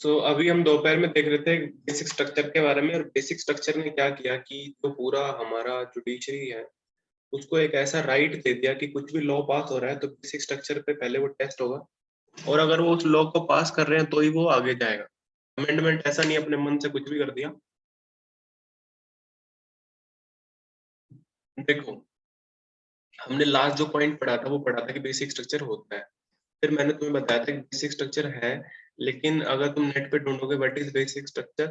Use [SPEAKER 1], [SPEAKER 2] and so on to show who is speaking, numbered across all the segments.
[SPEAKER 1] अभी हम दोपहर में देख रहे थे बेसिक स्ट्रक्चर के बारे में, और बेसिक स्ट्रक्चर ने क्या किया कि जो पूरा हमारा जुडिशरी है उसको एक ऐसा राइट दे दिया कि कुछ भी लॉ पास हो रहा है तो बेसिक स्ट्रक्चर पे पहले वो टेस्ट होगा, और अगर वो उस लॉ को पास कर रहे हैं तो ही वो आगे जाएगा। अमेंडमेंट ऐसा नहीं अपने मन से कुछ भी कर दिया। देखो, हमने लास्ट जो पॉइंट पढ़ा था वो पढ़ा था कि बेसिक स्ट्रक्चर होता है। फिर मैंने तुम्हें बताया था कि बेसिक स्ट्रक्चर है, लेकिन अगर तुम नेट पे ढूंढोगे व्हाट इज बेसिक स्ट्रक्चर,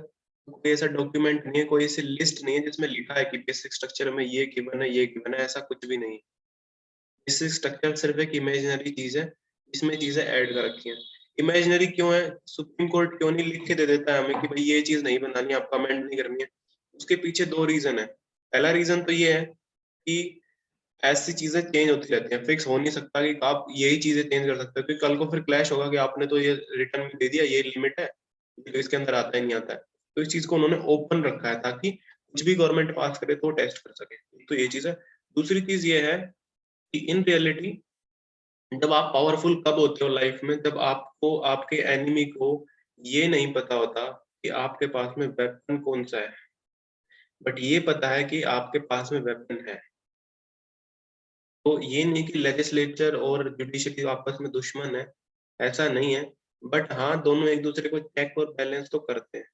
[SPEAKER 1] कोई ऐसा डॉक्यूमेंट नहीं है, कोई ऐसी लिस्ट नहीं है जिसमें लिखा है कि बेसिक स्ट्रक्चर में ये गिवन है, ये गिवन है, ऐसा कुछ भी नहीं। बेसिक स्ट्रक्चर सिर्फ एक इमेजिनरी चीज है, इसमें चीजें ऐड कर रखी हैं। इमेजिनरी क्यों है? सुप्रीम कोर्ट क्यों नहीं लिख के दे देता है हमें कि भाई ये चीज नहीं बनानी, आप कमेंट नहीं करनी है? उसके पीछे दो रीजन है। पहला रीजन तो ये है कि ऐसी चीजें चेंज होती रहती हैं, फिक्स हो नहीं सकता कि आप यही चीजें चेंज कर सकते हो, क्योंकि कल को फिर क्लैश होगा कि आपने तो ये रिटर्न में दे दिया, ये लिमिट है तो इसके अंदर आता ही नहीं आता है। तो इस चीज को उन्होंने ओपन रखा है ताकि कुछ भी गवर्नमेंट पास करे तो टेस्ट कर सके। तो ये चीज है। दूसरी चीज ये है कि इन रियलिटी जब आप पावरफुल कब होते हो लाइफ में, जब आपको आपके एनिमी को ये नहीं पता होता कि आपके पास में वेपन कौन सा है, बट ये पता है कि आपके पास में वेपन है। तो ये नहीं कि लेजिस्लेचर और जुडिशरी आपस में दुश्मन है, ऐसा नहीं है। बट हाँ, दोनों एक दूसरे को चेक और बैलेंस तो करते हैं।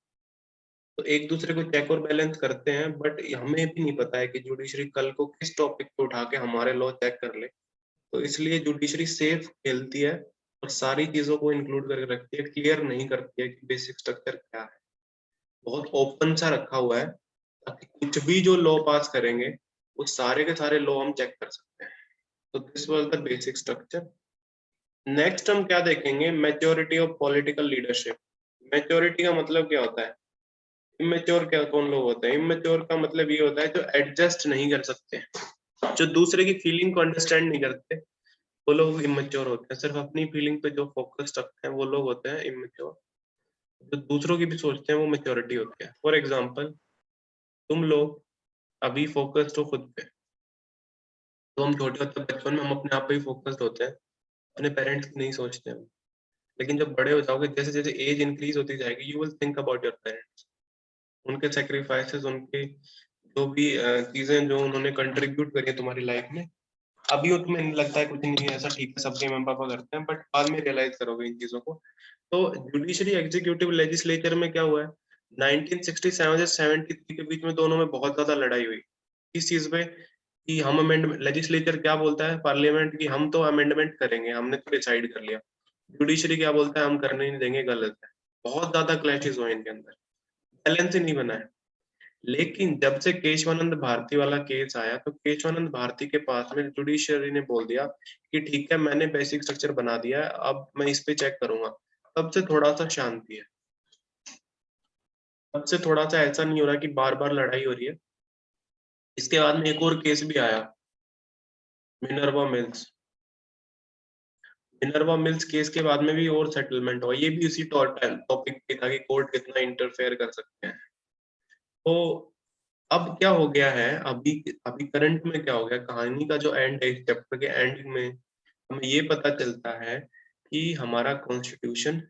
[SPEAKER 1] तो एक दूसरे को चेक और बैलेंस करते हैं, बट हमें भी नहीं पता है कि जुडिशरी कल को किस टॉपिक पे उठा के हमारे लॉ चेक कर ले। तो इसलिए जुडिशरी सेफ खेलती है और सारी चीजों को इंक्लूड करके रखती है, क्लियर नहीं करती है कि बेसिक स्ट्रक्चर क्या है। बहुत ओपन सा रखा हुआ है ताकि कुछ भी जो लॉ पास करेंगे वो सारे के सारे लॉ हम चेक कर सकते हैं। तो this was the basic structure. Next हम क्या देखेंगे? Maturity of political leadership. Maturity का मतलब क्या होता है? इमेच्योर क्या कौन लोग होते हैं? इमेच्योर का मतलब ये होता है जो एडजस्ट नहीं कर सकते, जो दूसरे की फीलिंग को अंडरस्टैंड नहीं करते, वो लोग इमेच्योर होते हैं। सिर्फ अपनी फीलिंग पे जो फोकस रखते हैं वो लोग होते हैं इमेच्योर। जो दूसरों की भी सोचते हैं वो मेच्योरिटी होती है। फॉर एग्जाम्पल, तुम लोग अभी फोकस्ड हो खुद पे, तो हम छोटे होते बचपन में हम अपने आप पे ही फोकस्ड होते हैं, अपने पेरेंट्स की नहीं सोचते हैं। लेकिन जब बड़े हो जाओगे, जैसे जैसे एज इंक्रीज होती जाएगी, you will think about your parents, उनके सेक्रीफाइसेस, उनके जो भी चीजें जो उन्होंने कंट्रीब्यूट करी है तुम्हारी लाइफ में। अभी वो तुम्हें नहीं लगता है कुछ नहीं है, ऐसा ठीक है सबके मम्मी पापा करते हैं, बट बाद में रियलाइज करोगे इन चीजों को। तो जुडिशरी एग्जीक्यूटिव लेजिस्लेचर में क्या हुआ है, 1967 से 73 के बीच में दोनों में बहुत ज्यादा लड़ाई हुई। इस चीज पे कि हम अमेंडमेंट, लेजिस्लेचर क्या बोलता है पार्लियामेंट की, हम तो अमेंडमेंट करेंगे, हमने तो डिसाइड कर लिया। जुडिशरी क्या बोलता है, हम करने नहीं देंगे, गलत है। बहुत ज्यादा क्लैशेस हुए इनके अंदर, बैलेंस ही नहीं बना है। लेकिन जब से केशवानंद भारती वाला केस आया, तो केशवानंद भारती के पास में जुडिशरी ने बोल दिया कि ठीक है, मैंने बेसिक स्ट्रक्चर बना दिया है, अब मैं इस पे चेक करूंगा। तब से थोड़ा सा शांति है, तब से थोड़ा सा ऐसा नहीं हो रहा कि बार बार लड़ाई हो रही है। इसके बाद में एक और केस भी आया, Minerva mills. Minerva mills case के बाद में भी और सेटलमेंट हुआ, ये भी उसी टॉपिक पे था कि कोर्ट कितना इंटरफेयर कर सकते हैं। तो अब क्या हो गया है, अभी अभी करंट में क्या हो गया, कहानी का जो एंड है, इस चैप्टर के एंडिंग में हमें ये पता चलता है कि हमारा कॉन्स्टिट्यूशन,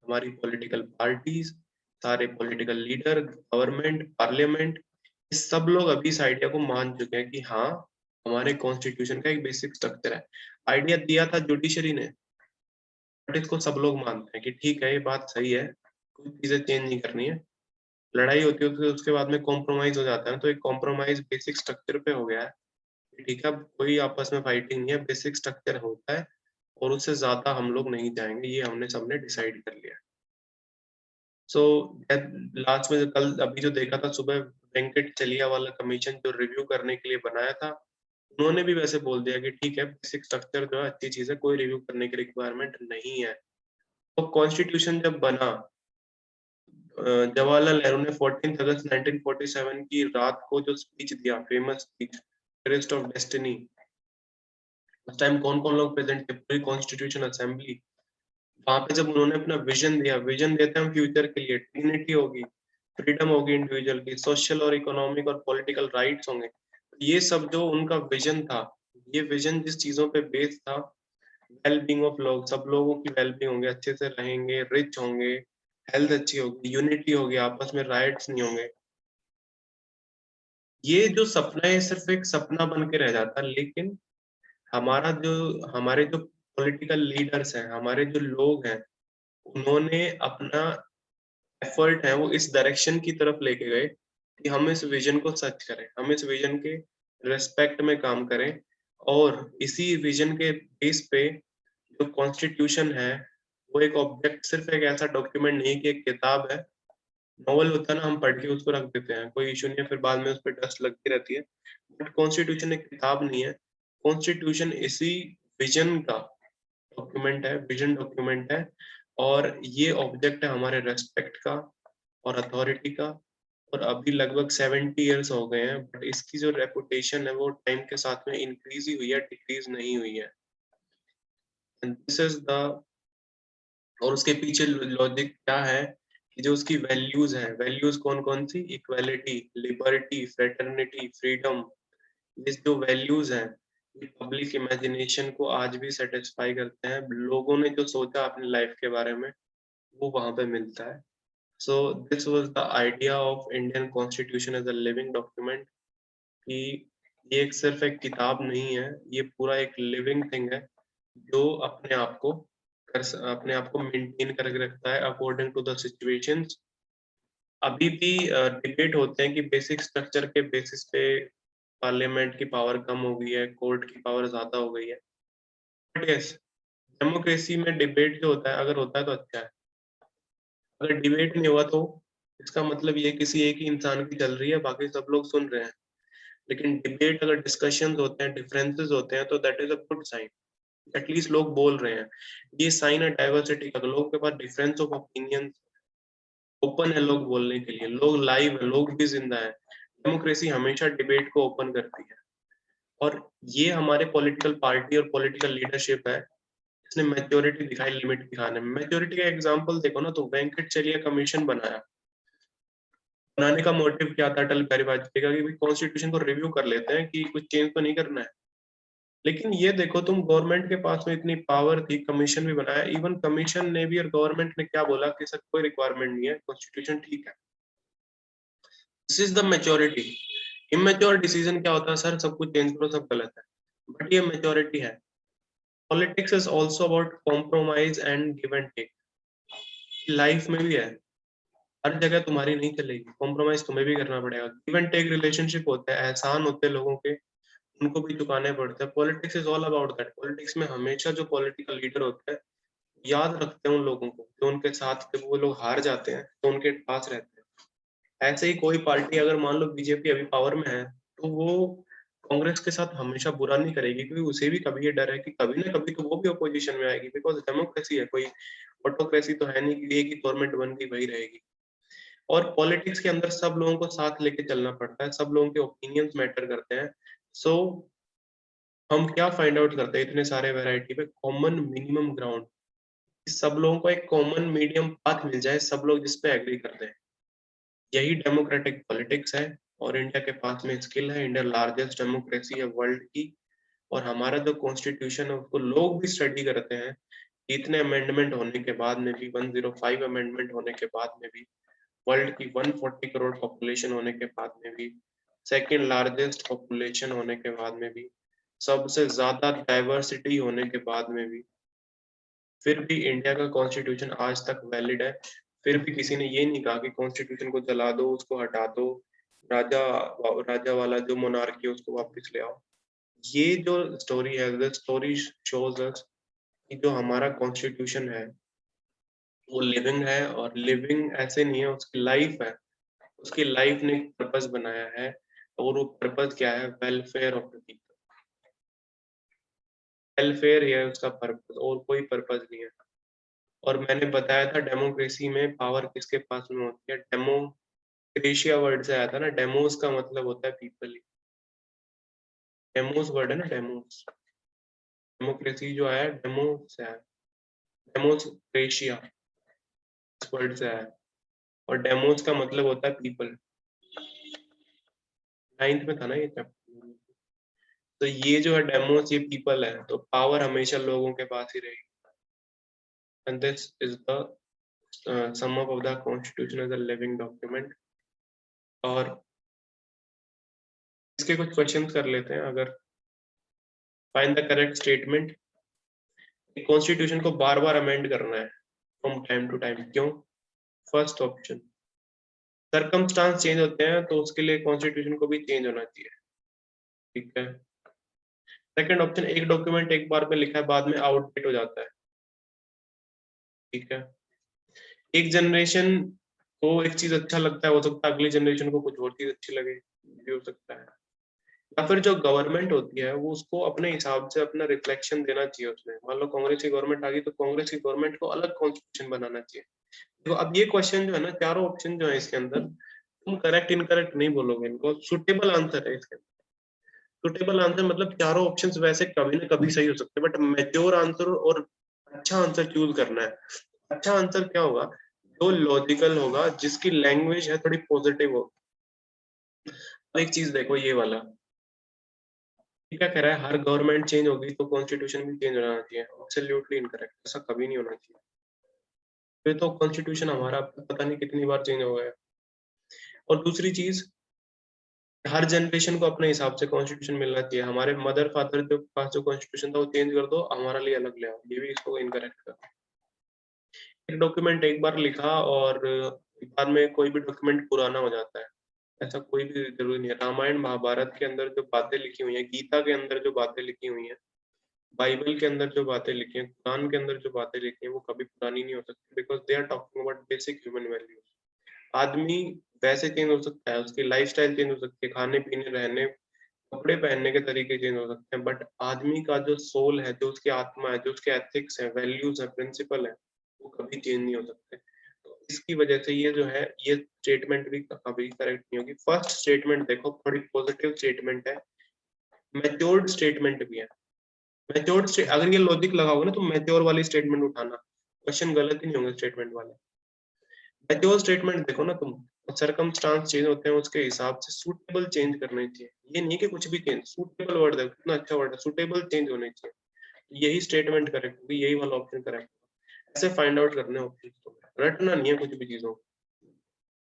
[SPEAKER 1] हमारी पॉलिटिकल पार्टीज, सारे पॉलिटिकल लीडर, गवर्नमेंट, पार्लियामेंट, इस सब लोग अभी इस आइडिया को मान चुके हैं कि हाँ, हमारे कॉन्स्टिट्यूशन का एक बेसिक स्ट्रक्चर है। आइडिया दिया था जुडिशरी ने, बट इसको सब लोग मानते हैं कि ठीक है, ये बात सही है, कोई चीजें चेंज नहीं करनी है। लड़ाई होती है तो उसके बाद में कॉम्प्रोमाइज हो जाता है, तो एक कॉम्प्रोमाइज बेसिक स्ट्रक्चर पे हो गया है। ठीक है, अब कोई आपस में फाइटिंग नहीं है, बेसिक स्ट्रक्चर होता है और उससे ज्यादा हम लोग नहीं जाएंगे, ये हमने सबने डिसाइड कर लिया। सो लास्ट में कल अभी जो देखा था सुबह, वेंकट चलिया वाला कमीशन जो रिव्यू करने के लिए बनाया था, उन्होंने भी वैसे बोल दिया कि ठीक है, बेसिक स्ट्रक्चर जो है अच्छी चीज है, कोई रिव्यू करने की रिक्वायरमेंट नहीं है। तो कॉन्स्टिट्यूशन जब बना, जवाहरलाल नेहरू ने 14 अगस्त 1947 की रात को जो स्पीच दिया, famous speech fairest of destiny, उस टाइम कौन कौन लोग प्रेजेंट थे? पूरी कॉन्स्टिट्यूशन असेंबली। वहां पे जब उन्होंने अपना विजन दिया, विजन देते हैं हम फ्यूचर के लिए, डिग्निटी होगी, फ्रीडम होगी इंडिविजुअल की, सोशल और इकोनॉमिक और पॉलिटिकल राइट्स होंगे, ये सब जो उनका विजन था, ये विजन जिस चीजों पे बेस्ड था, वेल बींग ऑफ लोग, सब लोगों की वेल बींग होंगे, अच्छे से रहेंगे, रिच होंगे, हेल्थ अच्छी होगी, यूनिटी होगी, आपस में राइट्स नहीं होंगे। ये जो सपना है सिर्फ एक सपना बन के रह जाता है, लेकिन हमारे जो पॉलिटिकल लीडर्स हैं, हमारे जो लोग हैं, उन्होंने अपना एफर्ट है वो इस डायरेक्शन की तरफ लेके गए कि हम इस विजन को सच करें, हम इस विजन के रिस्पेक्ट में काम करें, और इसी विजन के बेस पे जो कॉन्स्टिट्यूशन है वो एक ऑब्जेक्ट, सिर्फ एक ऐसा डॉक्यूमेंट नहीं कि एक किताब है। नॉवल होता है ना, हम पढ़ के उसको रख देते हैं, कोई इशू नहीं है, फिर बाद में उस पर डस्ट लगती रहती है। बट कॉन्स्टिट्यूशन एक किताब नहीं है, कॉन्स्टिट्यूशन इसी विजन का डॉक्यूमेंट है, विजन डॉक्यूमेंट है, और ये ऑब्जेक्ट है हमारे रेस्पेक्ट का और अथॉरिटी का। और अभी लगभग 70 इयर्स हो गए हैं, बट इसकी जो रेपुटेशन है वो टाइम के साथ में इंक्रीज ही हुई है, डिक्रीज नहीं हुई है। एंड दिस इज द, और उसके पीछे लॉजिक क्या है कि जो उसकी वैल्यूज हैं, वैल्यूज कौन कौन सी, इक्वालिटी, लिबर्टी, फ्रेटर्निटी, फ्रीडम, ये जो वैल्यूज हैं ये पब्लिक इमेजिनेशन को आज भी सेटिस्फाई करते हैं। लोगों ने जो सोचा अपनी लाइफ के बारे में वो वहां पे मिलता है। So this was the idea of Indian constitution as a living document, कि ये एक सिर्फ एक किताब नहीं है, ये पूरा एक लिविंग थिंग है जो अपने आप को मेंटेन करके रखता है अकॉर्डिंग टू द सिचुएशंस। अभी भी डिबेट होते हैं कि बेसिक स्ट्रक्चर के बेसिस पे पार्लियामेंट की पावर कम हो गई है, कोर्ट की पावर ज्यादा हो गई है। बट यस, डेमोक्रेसी में डिबेट जो होता है, अगर होता है तो अच्छा है। अगर डिबेट नहीं हुआ तो इसका मतलब ये किसी एक ही इंसान की चल रही है, बाकी सब लोग सुन रहे हैं। लेकिन डिबेट, अगर डिस्कशंस होते हैं, डिफरेंसेस होते हैं, तो that is a good sign, at least लोग बोल रहे हैं। ये साइन है डाइवर्सिटी का, लोगों के पास डिफरेंस ऑफ ओपिनियन ओपन है लोग बोलने के लिए, लोग लाइव है, लोग भी जिंदा है। डेमोक्रेसी हमेशा डिबेट को ओपन करती है, और ये हमारे पॉलिटिकल पार्टी और पॉलिटिकल लीडरशिप है, इसने मैच्योरिटी दिखाई लिमिट दिखाने में। मैच्योरिटी का एग्जांपल देखो ना, तो वेंकटचर्या कमीशन बनाया, बनाने का मोटिव क्या था अटल बिहारी वाजपेयी का, कि कॉन्स्टिट्यूशन को रिव्यू कर लेते हैं कि कुछ चेंज तो नहीं करना है। लेकिन ये देखो तुम, गवर्नमेंट के पास में इतनी पावर थी, कमीशन भी बनाया, इवन कमीशन ने भी और गवर्नमेंट ने क्या बोला कि सर कोई रिक्वायरमेंट नहीं है, कॉन्स्टिट्यूशन ठीक है। This is the maturity. Immature decision क्या होता है, सर सब कुछ चेंज करो, सब गलत है। बट ये मेच्योरिटी है। Politics is also about compromise and give and take. Life में भी है, हर जगह तुम्हारी नहीं चलेगी, कॉम्प्रोमाइज तुम्हें भी करना पड़ेगा। गिव एंड टेक रिलेशनशिप होता है, एहसान होते हैं लोगों के, उनको भी चुकाने पड़ते हैं। Politics is all about that. Politics में हमेशा जो पॉलिटिकल लीडर होता है याद रखते हैं उन लोगों को जो उनके साथ थे, वो लोग हार जाते हैं तो उनके पास रहते हैं। ऐसे ही कोई पार्टी, अगर मान लो बीजेपी अभी पावर में है, तो वो कांग्रेस के साथ हमेशा बुरा नहीं करेगी, क्योंकि उसे भी कभी ये डर है कि कभी ना कभी तो वो भी अपोजिशन में आएगी, बिकॉज डेमोक्रेसी है, कोई ऑटोक्रेसी तो है नहीं कि एक ही गवर्नमेंट बन गई वही रहेगी। और पॉलिटिक्स के अंदर सब लोगों को साथ लेके चलना पड़ता है, सब लोगों के ओपिनियंस मैटर करते हैं। सो हम क्या फाइंड आउट करते हैं इतने सारे वैरायटी पे, कॉमन मिनिमम ग्राउंड, सब लोगों को एक कॉमन मीडियम पाथ मिल जाए, सब लोग जिस पे एग्री करते हैं। यही डेमोक्रेटिक पॉलिटिक्स है, और इंडिया के पास में स्किल है। इंडिया लार्जेस्ट डेमोक्रेसी है वर्ल्ड की, और हमारा जो कॉन्स्टिट्यूशन है उसको लोग भी स्टडी करते हैं। इतने अमेंडमेंट होने के बाद में भी, 105 अमेंडमेंट होने के बाद में भी, वर्ल्ड की 140 करोड़ पॉपुलेशन होने के बाद में भी, सेकेंड लार्जेस्ट पॉपुलेशन होने के बाद में भी, सबसे ज्यादा डाइवर्सिटी होने के बाद में भी, फिर भी इंडिया का कॉन्स्टिट्यूशन आज तक वैलिड है। फिर भी किसी ने ये नहीं कहा कि कॉन्स्टिट्यूशन को जला दो, उसको हटा दो, राजा राजा वाला जो मोनार्की है उसको वापस ले आओ। ये जो स्टोरी है, द स्टोरी शोज अस कि जो हमारा कॉन्स्टिट्यूशन है वो लिविंग है, और लिविंग ऐसे नहीं है, उसकी लाइफ है। उसकी लाइफ ने एक पर्पस बनाया है, और वो पर्पस क्या है, welfare of the people. Welfare ही है उसका पर्पस, और कोई पर्पस नहीं है। और मैंने बताया था डेमोक्रेसी में पावर किसके पास में होती है, डेमोक्रेशिया वर्ड से आया था ना, डेमोस का मतलब होता है पीपल। डेमोस वर्ड है ना, डेमोस, डेमोक्रेसी जो आया डेमो से आया, डेमोक्रेशिया इस वर्ड से आया, और डेमोस का मतलब होता है पीपल। 9th में था ना ये चैप्टर। तो ये जो है डेमोस, ये पीपल है, तो पावर हमेशा लोगों के पास ही रहेगी। And this is the sum up of the constitution as a living document। और इसके कुछ क्वेश्चंस कर लेते हैं। अगर find the correct statement, constitution को बार बार अमेंड करना है फ्रॉम टाइम टू टाइम, क्यों? फर्स्ट ऑप्शन, सरकमस्टांस चेंज होते हैं तो उसके लिए कॉन्स्टिट्यूशन को भी चेंज होना चाहिए, ठीक है। सेकंड ऑप्शन, एक डॉक्यूमेंट एक बार में लिखा है, बाद में आउटडेट हो जाता है, ठीक है। एक जनरेशन को एक चीज अच्छा लगता है, हो सकता है अगली जनरेशन को कुछ और चीज अच्छी लगे, भी हो सकता है। या फिर जो गवर्नमेंट होती है वो उसको अपने हिसाब से अपना रिफ्लेक्शन देना चाहिए उसमें। मान लो कांग्रेस की गवर्नमेंट आ गई तो कांग्रेस की गवर्नमेंट को अलग कॉन्स्टिट्यूशन बनाना चाहिए। तो अब ये क्वेश्चन जो है ना, चारों ऑप्शन जो है इसके अंदर, तुम करेक्ट इनकरेक्ट नहीं बोलोगे इनको, सुटेबल आंसर है इसके अंदर। सुटेबल आंसर मतलब चारों ऑप्शंस वैसे कभी ना कभी सही हो सकते हैं, बट मैच्योर आंसर और अच्छा आंसर चूज करना है। अच्छा आंसर क्या होगा? जो लॉजिकल होगा, जिसकी लैंग्वेज है थोड़ी पॉजिटिव हो। अब एक चीज देखो, ये वाला क्या कह रहा है, हर गवर्नमेंट चेंज होगी तो कॉन्स्टिट्यूशन भी चेंज होना चाहिए। एब्सोल्युटली इनकरेक्ट, ऐसा कभी नहीं होना चाहिए। फिर तो कॉन्स्टिट्यूशन हमारा पता नहीं कितनी बार चेंज हो गया। और दूसरी चीज, हर जनरेशन को अपने हिसाब से कॉन्स्टिट्यूशन मिलना चाहिए। हमारे मदर फादर के पास जो कॉन्स्टिट्यूशन था वो चेंज कर दो, हमारा लिए अलग ले आओ, ये भी इसको इनकरेक्ट कर। एक डॉक्यूमेंट एक बार लिखा और बाद में कोई भी डॉक्यूमेंट पुराना हो जाता है, ऐसा कोई भी जरूरी नहीं है। रामायण महाभारत के अंदर जो बातें लिखी हुई है, गीता के अंदर जो बातें लिखी हुई है, बाइबल के अंदर जो बातें लिखी हैं, कुरान के अंदर जो बातें लिखी हैं, वो कभी पुरानी नहीं हो सकती, because they are talking about basic human values. आदमी वैसे चेंज हो सकता है, उसकी लाइफस्टाइल चेंज हो सकती है, खाने पीने रहने कपड़े पहनने के तरीके चेंज हो सकते हैं, बट आदमी का जो सोल है, जो उसकी आत्मा है, जो उसके एथिक्स है, वैल्यूज है, प्रिंसिपल है, वो कभी चेंज नहीं हो सकते। तो इसकी वजह से ये जो है, ये स्टेटमेंट भी कभी करेक्ट नहीं होगी। फर्स्ट स्टेटमेंट देखो, थोड़ी पॉजिटिव स्टेटमेंट है, मैच्योर्ड स्टेटमेंट भी है। मैच्योर्ड, अगर ये लॉजिक लगाओगे ना तो मैच्योर वाली स्टेटमेंट उठाना, क्वेश्चन गलत ही नहीं होंगे स्टेटमेंट वाले। मैच्योर स्टेटमेंट देखो ना तुम, सरकमस्टांस चेंज होते हैं उसके हिसाब से सूटेबल चेंज करने चाहिए। ये नहीं कि कुछ भी चेंज, सूटेबल वर्ड है, कितना अच्छा वर्ड है, सूटेबल चेंज होने चाहिए। यही स्टेटमेंट करेक्ट होगी, यही वाला ऑप्शन करेक्ट होगा। ऐसे फाइंड आउट करने ऑप्शन तो रटना नहीं है कुछ भी चीजों को।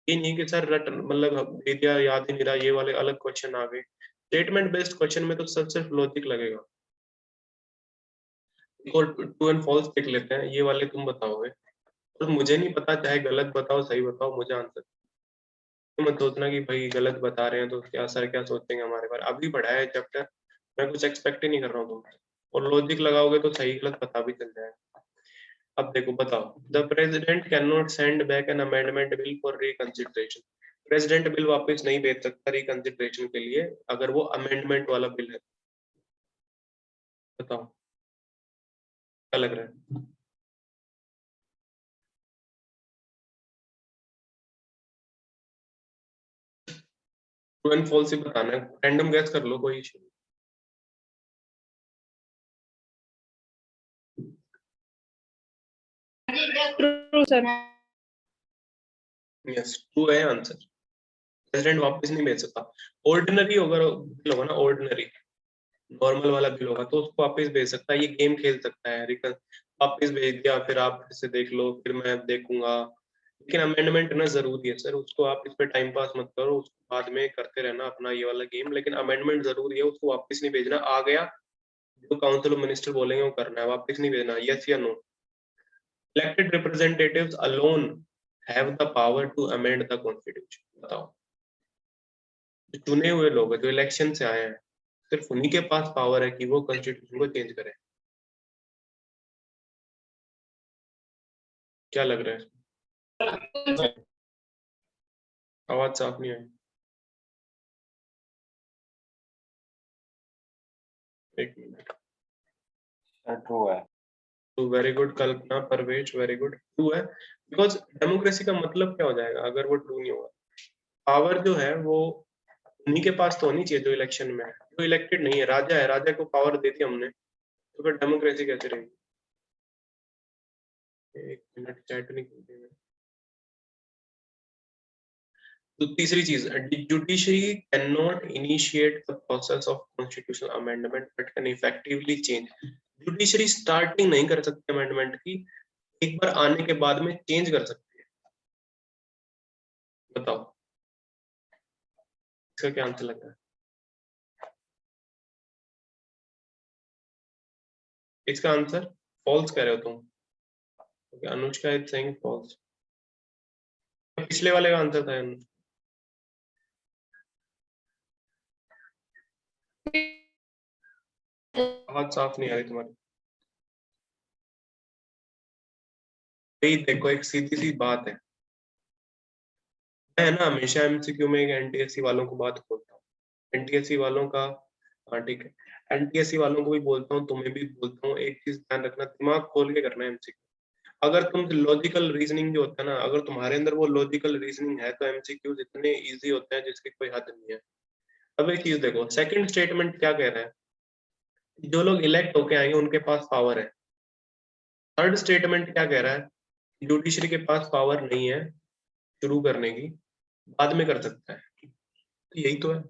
[SPEAKER 1] ये नहीं कि सर रट मतलब दे दिया याद ही नहीं रहा, ये वाले अलग क्वेश्चन आ गए। स्टेटमेंट बेस्ड क्वेश्चन में तो सब सिर्फ लॉजिक लगेगा। और ट्रू एंड फॉल्स देख लेते हैं, ये वाले तुम बताओगे, और मुझे नहीं पता, चाहे गलत बताओ सही बताओ, मुझे आंसर तो मत सोचना कि भाई गलत बता रहे हैं तो क्या सर क्या सोचेंगे हमारे बारे। अभी पढ़ा है चैप्टर, मैं कुछ एक्सपेक्ट ही नहीं कर रहा हूँ तुमसे, और लॉजिक लगाओगे तो सही गलत पता भी चल जाएगा। अब देखो बताओ, the president can not send back an amendment bill for reconsideration. President bill वापस नहीं भेज सकता रिकंसिडरेशन के लिए अगर वो अमेंडमेंट वाला बिल है। बताओ क्या लग रहा है? ट्रू एंड फॉल्स ही बताना है, रैंडम गैस कर लो, कोई इशू
[SPEAKER 2] ट्रू सर।
[SPEAKER 1] नहीं। यस, ट्रू है आंसर। प्रेसिडेंट वापस नहीं भेज सकता। ऑर्डिनरी अगर बिल होगा ना, ऑर्डिनरी नॉर्मल वाला बिल होगा तो उसको वापस भेज सकता है, ये गेम खेल सकता है, वापस भेज दिया फिर आप फिर से देख लो फिर मैं देखूंगा। लेकिन अमेंडमेंट ना जरूरी है सर, उसको आप इस पे टाइम पास मत करो, उसको बाद में करते रहना अपना ये वाला गेम, लेकिन अमेंडमेंट जरूरी है, उसको वापस नहीं भेजना। आ गया जो काउंसिल ऑफ मिनिस्टर बोलेंगे वो करना है, वापस नहीं भेजना। यस या no? Elected representatives alone have the power to amend the constitution. बताओ, जो चुने हुए लोग हैं, जो इलेक्शन से आए हैं, सिर्फ उन्हीं के पास पावर है कि वो कॉन्स्टिट्यूशन को चेंज करें। क्या लग रहा है? आवाज साफ नहीं आई। एक मिनट।
[SPEAKER 3] ट्रू है।
[SPEAKER 1] तो वेरी गुड कल्पना, परवेश, वेरी गुड, ट्रू है। बिकॉज डेमोक्रेसी का मतलब क्या हो जाएगा अगर वो ट्रू नहीं होगा? पावर जो है वो उन्हीं के पास तो होनी चाहिए जो इलेक्शन में है, जो इलेक्टेड नहीं है। राजा है, राजा को पावर दे दी हमने, तो फिर डेमोक्रेसी कैसे रहेगी? एक मिनट, चैट नहीं कर रही मैं। तो तीसरी चीज, judiciary can not initiate the process of constitutional amendment but can effectively change. Judiciary starting नहीं कर सकती अमेंडमेंट की, एक बार आने के बाद में चेंज कर सकती है? बताओ इसका क्या आंसर लग रहा है? इसका आंसर फॉल्स कह रहे हो तुम? okay, Anushka is saying false. पिछले वाले का आंसर था अनुष्का। आवाज साफ नहीं आ रही तुम्हारी। भाई देखो एक सीधी सी बात है, मैं ना हमेशा एमसीक्यू में एनटीएससी वालों को बात बोलता हूँ, एनटीएससी वालों का, हाँ ठीक है, एनटीएससी वालों को भी बोलता हूँ, तुम्हें भी बोलता हूँ, एक चीज ध्यान रखना, दिमाग खोल के करना है एमसीक्यू। अगर तुम लॉजिकल रीजनिंग जो होता है ना, अगर तुम्हारे अंदर वो लॉजिकल रीजनिंग है तो एमसीक्यू इतने इजी होते हैं जिसकी कोई हद नहीं है। अब एक चीज देखो, सेकंड स्टेटमेंट क्या कह रहा है, जो लोग इलेक्ट होके आएंगे उनके पास पावर है। थर्ड स्टेटमेंट क्या कह रहा है, जुडिशरी के पास पावर नहीं है शुरू करने की, बाद में कर सकता है। तो यही तो है।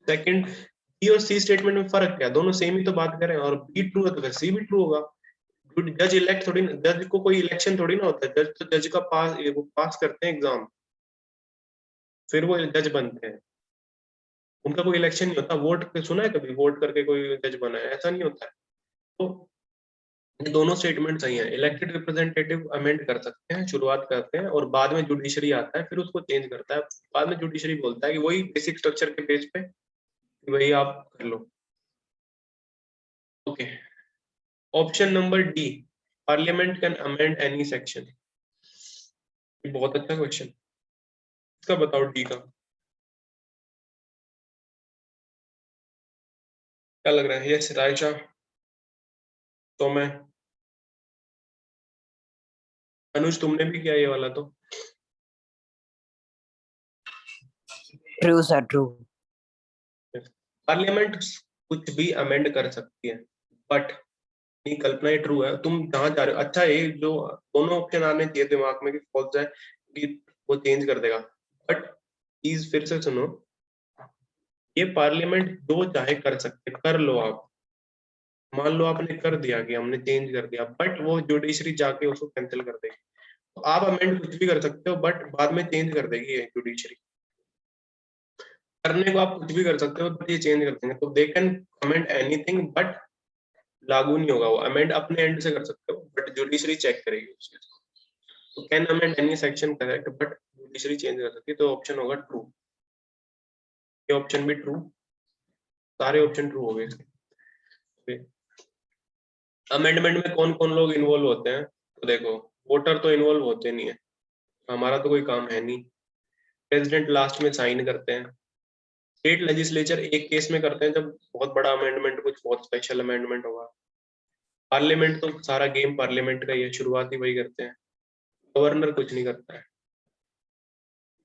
[SPEAKER 1] सेकंड, बी और सी स्टेटमेंट में फर्क क्या है, दोनों सेम ही तो बात कर रहे हैं, और बी ट्रू है तो फिर सी भी ट्रू होगा। जज इलेक्ट थोड़ी, जज को कोई इलेक्शन थोड़ी ना होता है, जज तो जज का पास, वो पास करते हैं एग्जाम, फिर वो जज बनते हैं, उनका कोई इलेक्शन नहीं होता। वोट सुना है कभी, वोट करके कोई जज बना है? ऐसा नहीं होता है। तो ये दोनों स्टेटमेंट सही है, इलेक्टेड रिप्रेजेंटेटिव अमेंड कर सकते हैं, शुरुआत करते हैं, और बाद में जुडिशरी आता है फिर उसको चेंज करता है। बाद में जुडिशरी बोलता है कि वही बेसिक स्ट्रक्चर के बेस पे कि वही आप कर लो। Okay, option number D, parliament can amend any section. बहुत अच्छा क्वेश्चन, इसका बताओ डी का क्या लग रहा है। यस रायशा, तो मैं, अनुज तुमने भी किया ये वाला तो।
[SPEAKER 2] True sir true.
[SPEAKER 1] पार्लियामेंट कुछ भी अमेंड कर सकती है, बट ये कल्पना ही ट्रू है, तुम जहां जा रहे हो। अच्छा ये जो दोनों ऑप्शन आने चाहिए दिमाग में कि फॉल्स है कि वो चेंज कर देगा, बट प्लीज फिर से सुनो, ये पार्लियामेंट जो चाहे कर सकते, कर लो आप। मान लो आपने कर दिया कि हमने चेंज कर दिया, बट वो जुडिशरी जाके उसको कैंसिल कर देगी। तो आप अमेंड कुछ भी कर सकते हो बट बाद में चेंज कर देगी ये जुडिशरी। करने को आप कुछ भी कर सकते हो बट ये चेंज कर देंगे, तो they can amend anything but लागू नहीं होगा वो। अमेंड अपने एंड से कर सकते हो बट जुडिशरी चेक करेगी उस चीज को। तो can amend any section correct, but judiciary change कर सकती है, तो ऑप्शन होगा ट्रू। ये ऑप्शन भी ट्रू, सारे ऑप्शन ट्रू हो गए इसके। अमेंडमेंट में कौन कौन लोग इन्वॉल्व होते हैं, तो देखो वोटर तो इन्वॉल्व होते नहीं है, हमारा तो कोई काम है नहीं। प्रेसिडेंट लास्ट में साइन करते हैं। स्टेट लेजिस्लेचर एक केस में करते हैं जब बहुत बड़ा अमेंडमेंट, कुछ बहुत स्पेशल अमेंडमेंट होगा। पार्लियामेंट तो सारा गेम पार्लियामेंट का ही है, शुरुआत ही वही करते हैं। गवर्नर कुछ नहीं करता है,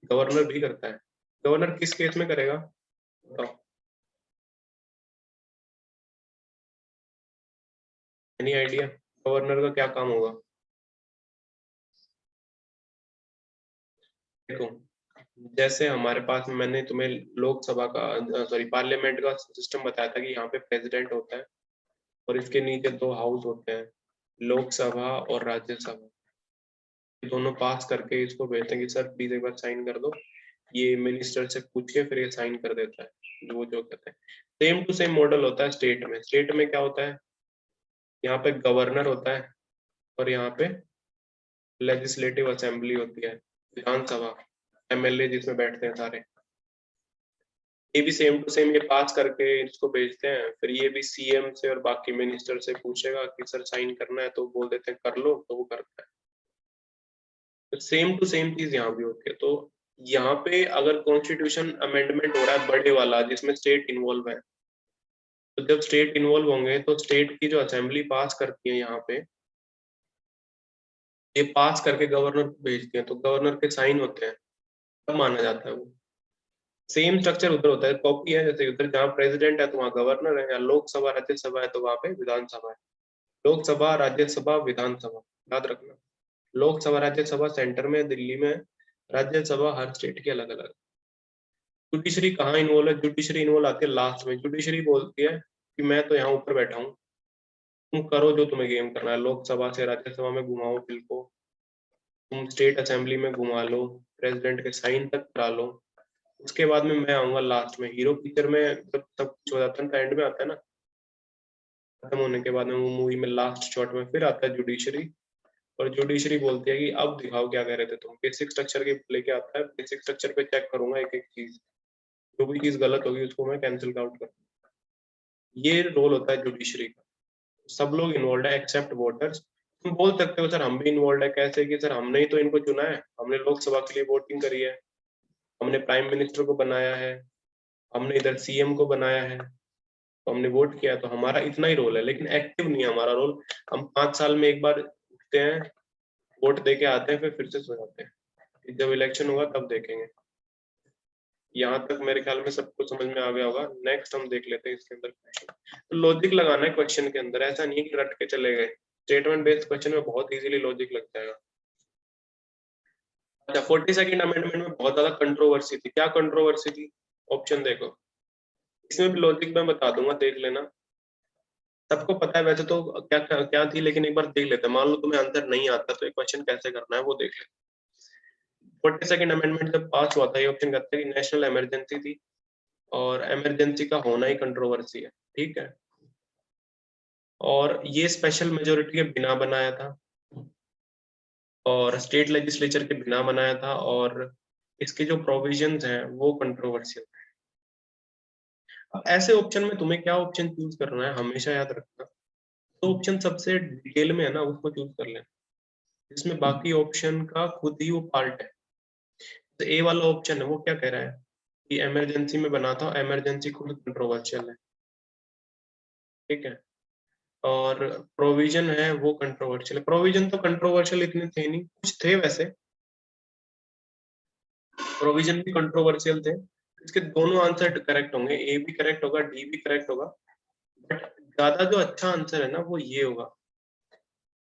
[SPEAKER 1] गवर्नर भी करता है। गवर्नर किस केस में करेगा बताओ, एनी आइडिया गवर्नर का क्या काम होगा? देखो जैसे हमारे पास, मैंने तुम्हें लोकसभा का सॉरी पार्लियामेंट का सिस्टम बताया था कि यहाँ पे प्रेसिडेंट होता है और इसके नीचे दो हाउस होते हैं, लोकसभा और राज्यसभा। ये दोनों पास करके इसको भेजते हैं कि सर प्लीज एक बार साइन कर दो, ये मिनिस्टर से पूछ के फिर ये साइन कर देता है वो जो कहते हैं। सेम टू सेम मॉडल होता है स्टेट में। स्टेट में क्या होता है, यहाँ पे गवर्नर होता है और यहाँ पे लेजिस्लेटिव असेंबली होती है, विधानसभा, एमएलए जिसमें बैठते हैं सारे। ये भी सेम टू सेम ये पास करके इसको भेजते हैं, फिर ये भी सीएम से और बाकी मिनिस्टर से पूछेगा कि सर साइन करना है, तो बोल देते हैं कर लो, तो वो करता है। तो सेम टू सेम चीज यहाँ भी होती है। तो यहाँ पे अगर कॉन्स्टिट्यूशन अमेंडमेंट हो रहा है बड़े वाला जिसमें स्टेट इन्वॉल्व है, तो जब स्टेट इन्वॉल्व होंगे तो स्टेट की जो असेंबली पास करती है यहाँ पे, ये पास करके गवर्नर को भेजते हैं, तो गवर्नर के साइन होते हैं, तब माना जाता है वो। सेम स्ट्रक्चर उधर होता है, कॉपी है, जैसे उधर जहाँ प्रेसिडेंट है तो वहाँ गवर्नर है, या लोकसभा राज्यसभा है तो वहाँ पे विधानसभा है। लोकसभा राज्यसभा विधानसभा, याद रखना। लोकसभा राज्यसभा सेंटर में दिल्ली में, राज्यसभा हर स्टेट की अलग अलग। जुडिशरी कहाँ इन्वॉल्व है, जुडिशरी इन्वॉल्व आती है लास्ट में। जुडिशरी बोलती है कि मैं तो यहाँ ऊपर बैठा हूँ, तुम करो जो तुम्हें गेम करना है, लोकसभा से राज्यसभा में घुमाओ बिल को, तुम स्टेट असेंबली में घुमा लो, प्रेसिडेंट के साइन तक करा लो। उसके बाद में मैं आऊंगा लास्ट में, हीरो पिक्चर में जब सब कुछ हो जाता है तो एंड में आता है ना, खत्म होने के बाद में वो मूवी में लास्ट शॉट में फिर आता है जुडिशरी, और जुडिशरी बोलती है कि अब दिखाओ क्या कह रहे थे तुम। बेसिक स्ट्रक्चर के लेके आता है, बेसिक स्ट्रक्चर पे चेक करूंगा एक एक चीज, जो भी चीज गलत होगी उसको मैं कैंसिल आउट करूंगा। ये रोल होता है जुडिशरी का। सब लोग इन्वॉल्व है एक्सेप्ट वोटर्स। तुम बोल सकते हो सर हम भी इन्वॉल्व है, कैसे कि सर हमने ही तो इनको चुना है, हमने लोकसभा के लिए वोटिंग करी है, हमने प्राइम मिनिस्टर को बनाया है, हमने इधर सीएम को बनाया है, तो हमने वोट किया, तो हमारा इतना ही रोल है, लेकिन एक्टिव नहीं है हमारा रोल। हम 5 साल में एक बार उठते हैं, वोट दे के आते हैं, फिर से सो जाते हैं, जब इलेक्शन होगा तब देखेंगे। यहाँ तक मेरे ख्याल में सबको समझ में आ गया होगा। नेक्स्ट हम देख लेते हैं इसके अंदर क्वेश्चन। तो लॉजिक लगाना है क्वेश्चन के अंदर, ऐसा नहीं है कि रट के चले गए। स्टेटमेंट बेस्ड क्वेश्चन में बहुत इजीली लॉजिक लग जाएगा। अच्छा, 42nd अमेंडमेंट में बहुत ज्यादा कंट्रोवर्सी थी। क्या कंट्रोवर्सी थी? ऑप्शन देखो, इसमें भी लॉजिक मैं बता दूंगा, देख लेना। सबको पता है वैसे तो क्या क्या, क्या थी, लेकिन एक बार देख लेते हैं। मान लो तुम्हें आंसर नहीं आता तो ये क्वेश्चन कैसे करना है वो देख लेते हैं। 42nd अमेंडमेंट जब पास हुआ था, ये ऑप्शन कहता है कि नेशनल इमरजेंसी थी, और इमरजेंसी का होना ही कंट्रोवर्सी है, ठीक है। और ये स्पेशल मेजोरिटी के बिना बनाया था, और स्टेट लेजिस्लेचर के बिना बनाया था, और इसके जो प्रोविजंस हैं वो कंट्रोवर्शियल है। अब ऐसे ऑप्शन में तुम्हें क्या ऑप्शन चूज करना है हमेशा याद रखना, तो ऑप्शन सबसे डिटेल में है ना उसको चूज कर लेना, जिसमें बाकी ऑप्शन का खुद ही वो पार्ट है। तो ए वाला ऑप्शन है वो क्या कह रहा है कि इमरजेंसी में बना था, इमरजेंसी खुद कंट्रोवर्शियल है, ठीक है। और प्रोविजन है वो कंट्रोवर्शियल है। प्रोविजन तो कंट्रोवर्शियल इतने थे नहीं, कुछ थे वैसे, प्रोविजन भी कंट्रोवर्शियल थे। इसके दोनों आंसर करेक्ट होंगे, ए भी करेक्ट होगा, डी भी करेक्ट होगा, बट ज्यादा जो अच्छा आंसर है ना वो ये होगा,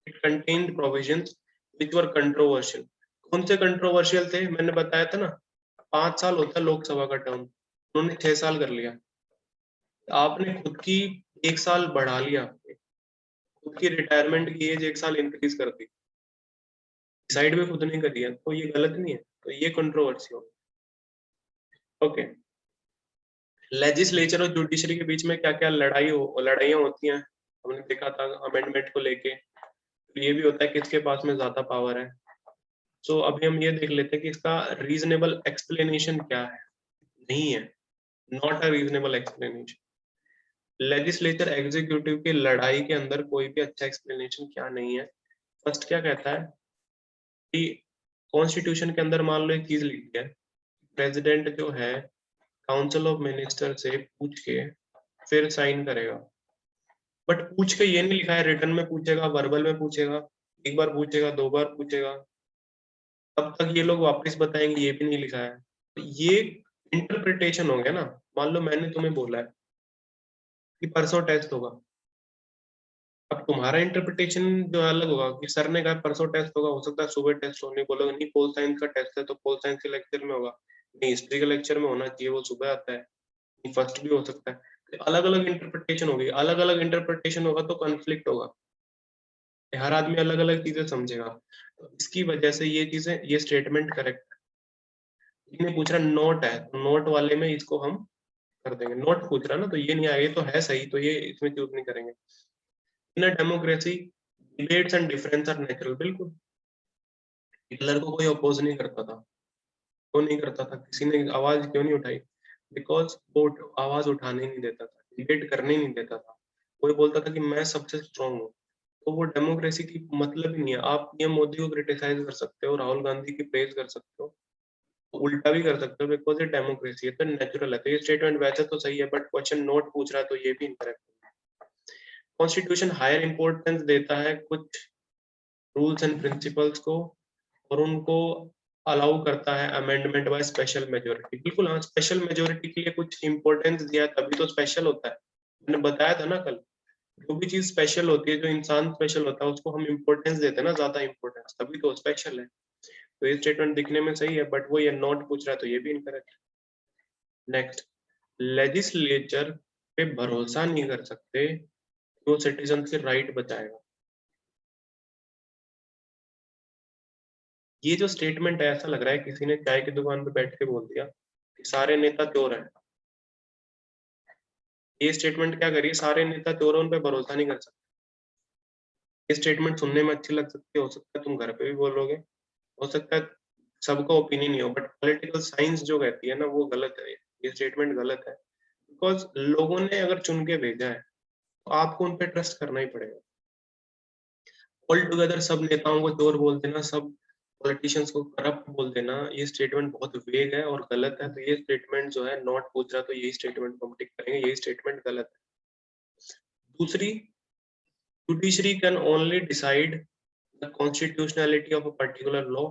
[SPEAKER 1] it contained provisions which were controversial. कौन से कंट्रोवर्शियल थे? मैंने बताया था ना, 5 साल होता है लोकसभा का टर्म, उन्होंने 6 साल कर लिया। आपने खुद की 1 साल बढ़ा लिया, खुद की रिटायरमेंट की एज 1 साल इंक्रीज कर दी, डिसाइड भी खुद नहीं करी है, तो ये गलत नहीं है, तो ये कंट्रोवर्सी हो। ओके, लेजिस्लेचर और जुडिशरी के बीच में क्या क्या लड़ाइयाँ होती हैं, हमने देखा था अमेंडमेंट को लेके। तो ये भी होता है किसके पास में ज्यादा पावर है। सो अभी हम ये देख लेते हैं कि इसका रीजनेबल एक्सप्लेनेशन क्या है। नहीं है, not a reasonable explanation. Legislature executive की लड़ाई के अंदर कोई भी अच्छा एक्सप्लेनेशन क्या नहीं है। फर्स्ट क्या कहता है कि कॉन्स्टिट्यूशन के अंदर मान लो एक चीज लिखी है, प्रेसिडेंट जो है काउंसिल ऑफ मिनिस्टर से पूछ के फिर साइन करेगा। बट पूछ के ये नहीं लिखा है रिटर्न में पूछेगा, वर्बल में पूछेगा, एक बार पूछेगा, 2 बार पूछेगा, तब तक ये लोग वापस बताएंगे, ये भी नहीं लिखा है। तो ये इंटरप्रिटेशन हो गया ना। मान लो मैंने तुम्हें बोला है कि परसों टेस्ट होगा, अब तुम्हारा इंटरप्रिटेशन जो अलग होगा कि सर ने कहा परसों टेस्ट होगा, हो सकता है सुबह टेस्ट होने, बोलोगे नहीं पोल साइंस का टेस्ट है तो पोल साइंस के लेक्चर में होगा, नहीं हिस्ट्री के लेक्चर में होना चाहिए, वो सुबह आता है, नहीं फर्स्ट भी हो सकता है। अलग अलग इंटरप्रिटेशन होगी, अलग अलग इंटरप्रिटेशन होगा तो कॉन्फ्लिक्ट होगा, हर आदमी अलग अलग चीजें समझेगा। तो इसकी वजह से ये चीजें, ये स्टेटमेंट करेक्ट है। इन्हें पूछ रहा नोट है, तो नोट वाले में इसको हम कर देंगे। नोट पूछ रहा ना, तो ये नहीं आएगा, ये तो है सही, तो ये इसमें चूज नहीं करेंगे। In a democracy debates and difference are natural, बिल्कुल। हिटलर को कोई अपोज नहीं करता था, क्यों नहीं करता था, किसी ने आवाज क्यों नहीं उठाई? बिकॉज वो आवाज उठाने नहीं देता था, डिबेट करने नहीं देता था। कोई बोलता था कि मैं सबसे स्ट्रांग हूँ, तो वो डेमोक्रेसी की मतलब ही नहीं है। आप पीएम मोदी को क्रिटिसाइज कर सकते हो, राहुल गांधी की प्रेज कर सकते हो, उल्टा भी कर सकते हो, बिकॉज ये डेमोक्रेसी है, तो नेचुरल है। तो ये स्टेटमेंट वैसे तो सही है, बट क्वेश्चन नोट पूछ रहा है तो ये भी इनकरेक्ट है। कॉन्स्टिट्यूशन हायर इंपॉर्टेंस देता है कुछ रूल्स एंड प्रिंसिपल्स को, और उनको अलाउ करता है अमेंडमेंट बाय स्पेशल मेजोरिटी। बिल्कुल हाँ, स्पेशल मेजोरिटी के लिए कुछ इंपॉर्टेंस दिया तभी तो स्पेशल होता है। मैंने बताया था ना कल, जो भी चीज स्पेशल होती है, जो इंसान स्पेशल होता है, उसको हम इंपॉर्टेंस देते हैं ना, ज्यादा इंपॉर्टेंस, तभी तो स्पेशल है। तो ये स्टेटमेंट दिखने में सही है, बट वो ये नॉट पूछ रहा है तो ये भी इनकरेक्ट है। नेक्स्ट, लेजिस्लेचर पे भरोसा नहीं कर सकते वो सिटीजन के राइट बचाएगा। ये जो स्टेटमेंट है, ऐसा लग रहा है किसी ने चाय की दुकान पे बैठ के बोल दिया कि सारे नेता चोर हैं। ये स्टेटमेंट क्या करिए, सारे नेता चोर हैं, उन पे भरोसा नहीं कर सकते। ये स्टेटमेंट सुनने में अच्छी लग सकती है, हो सकता है तुम घर पे भी बोलोगे, हो सकता है सबका ओपिनियन ही हो, बट पॉलिटिकल साइंस जो कहती है ना, वो गलत है। ये स्टेटमेंट गलत है, बिकॉज लोगों ने अगर चुन के भेजा है तो आपको उन पे ट्रस्ट करना ही पड़ेगा। ऑल टुगेदर सब नेताओं को चोर बोल देना, सब पॉलिटिशियंस को करप्ट बोल देना, ये स्टेटमेंट बहुत वेग है और गलत है। तो ये स्टेटमेंट जो है, नॉट पूछ रहा तो यही स्टेटमेंट को हम टिक करेंगे, यही स्टेटमेंट गलत है। दूसरी, judiciary can only decide the constitutionality of a particular law,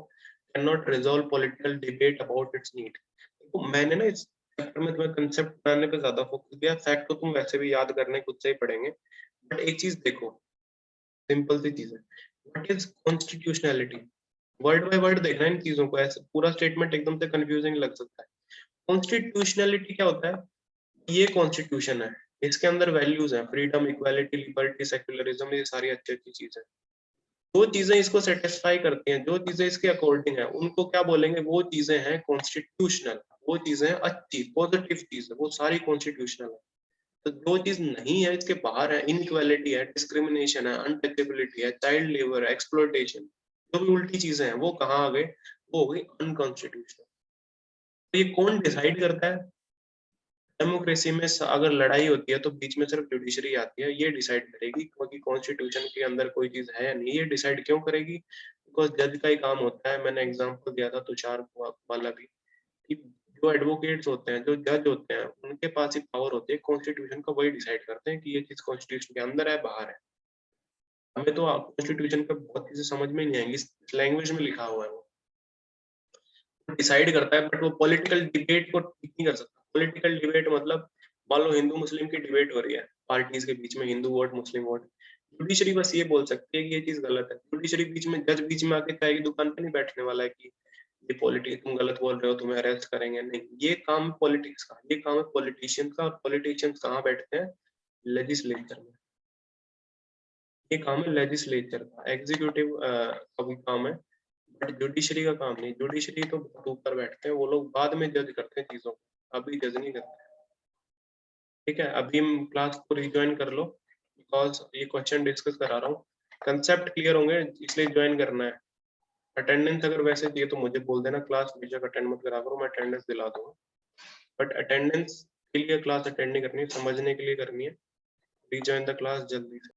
[SPEAKER 1] cannot resolve political debate about its need। तो मैंने ना इस चैप्टर में तुम्हें कंसेप्ट बनाने पे ज्यादा फोकस दिया, फैक्ट तो तुम वैसे भी याद करने खुद से ही पढ़ेंगे, बट एक चीज देखो, सिंपल सी चीज है, what is constitutionality. Word by word देखना इन चीजों को, ऐसे पूरा स्टेटमेंट एकदम से कंफ्यूजिंग लग सकता है। कॉन्स्टिट्यूशनैलिटी क्या होता है? ये कॉन्स्टिट्यूशन है, इसके अंदर वैल्यूज हैं, फ्रीडम, इक्वालिटी, लिबर्टी, सेक्युलरिज्म, ये सारी अच्छी अच्छी चीजें। जो चीजें इसको सेटिस्फाई करती हैं, जो चीजें इसके अकॉर्डिंग है, उनको क्या बोलेंगे? वो चीजें हैं कॉन्स्टिट्यूशनल, वो चीजें अच्छी पॉजिटिव चीज है, वो सारी कॉन्स्टिट्यूशनल है। तो जो चीज नहीं है, इसके बाहर है, इनइक्वालिटी है, डिस्क्रिमिनेशन है, अनटचेबिलिटी है, चाइल्ड लेबर है, एक्सप्लॉयटेशन, जो भी उल्टी चीजें हैं, वो कहाँ आ गए? वो हो गई अनकॉन्स्टिट्यूशनल। तो ये कौन डिसाइड करता है? डेमोक्रेसी में अगर लड़ाई होती है तो बीच में सिर्फ जुडिशरी आती है, ये डिसाइड करेगी क्योंकि कॉन्स्टिट्यूशन के अंदर कोई चीज है या नहीं। ये डिसाइड क्यों करेगी? बिकॉज जज का ही काम होता है, मैंने एग्जांपल दिया था तुषार वाला भी, कि जो एडवोकेट्स होते हैं, जो जज होते हैं, उनके पास ही पावर होती है कॉन्स्टिट्यूशन का, वही डिसाइड करते हैं कि ये चीज कॉन्स्टिट्यूशन के अंदर है, बाहर है। हमें तो कॉन्स्टिट्यूशन पे बहुत चीजें समझ में नहीं आएंगी, लैंग्वेज में लिखा हुआ है, वो डिसाइड करता है, बट वो पॉलिटिकल डिबेट को ठीक नहीं कर सकता। पॉलिटिकल डिबेट मतलब, मान लो हिंदू मुस्लिम की डिबेट हो रही है पार्टीज के बीच में, हिंदू वोट मुस्लिम वोट, जुडिशरी बस ये बोल सकती है कि ये चीज गलत है। जुडिशरी बीच में, जज बीच में आके चाय की दुकान पे नहीं बैठने वाला है कि ये पॉलिटिक्स, तुम गलत बोल रहे हो, तुम्हें अरेस्ट करेंगे, नहीं। ये काम पॉलिटिक्स का, ये काम है पॉलिटिशियंस का, और पॉलिटिशियंस कहाँ बैठते हैं? लेजिस्लेचर में। ये काम है लेजिस्लेचर का, एग्जीक्यूटिव का भी काम है, बट जुडिशरी का काम नहीं। जुडिशरी तो बहुत ऊपर बैठते हैं, वो लोग बाद में जज करते हैं चीजों को, अभी जज नहीं करते। ठीक है, अभी हम क्लास को रिज्वाइन कर लो, बिकॉज ये क्वेश्चन डिस्कस करा रहा हूँ, कंसेप्ट क्लियर होंगे इसलिए ज्वाइन करना है। अटेंडेंस अगर वैसे चाहिए तो मुझे बोल देना, क्लास बेशक अटेंड मत करा करो, मैं अटेंडेंस दिला दूंगा, बट अटेंडेंस के लिए क्लास अटेंड नहीं करनी है, समझने के लिए करनी है। रिज्वाइन द क्लास जल्दी से।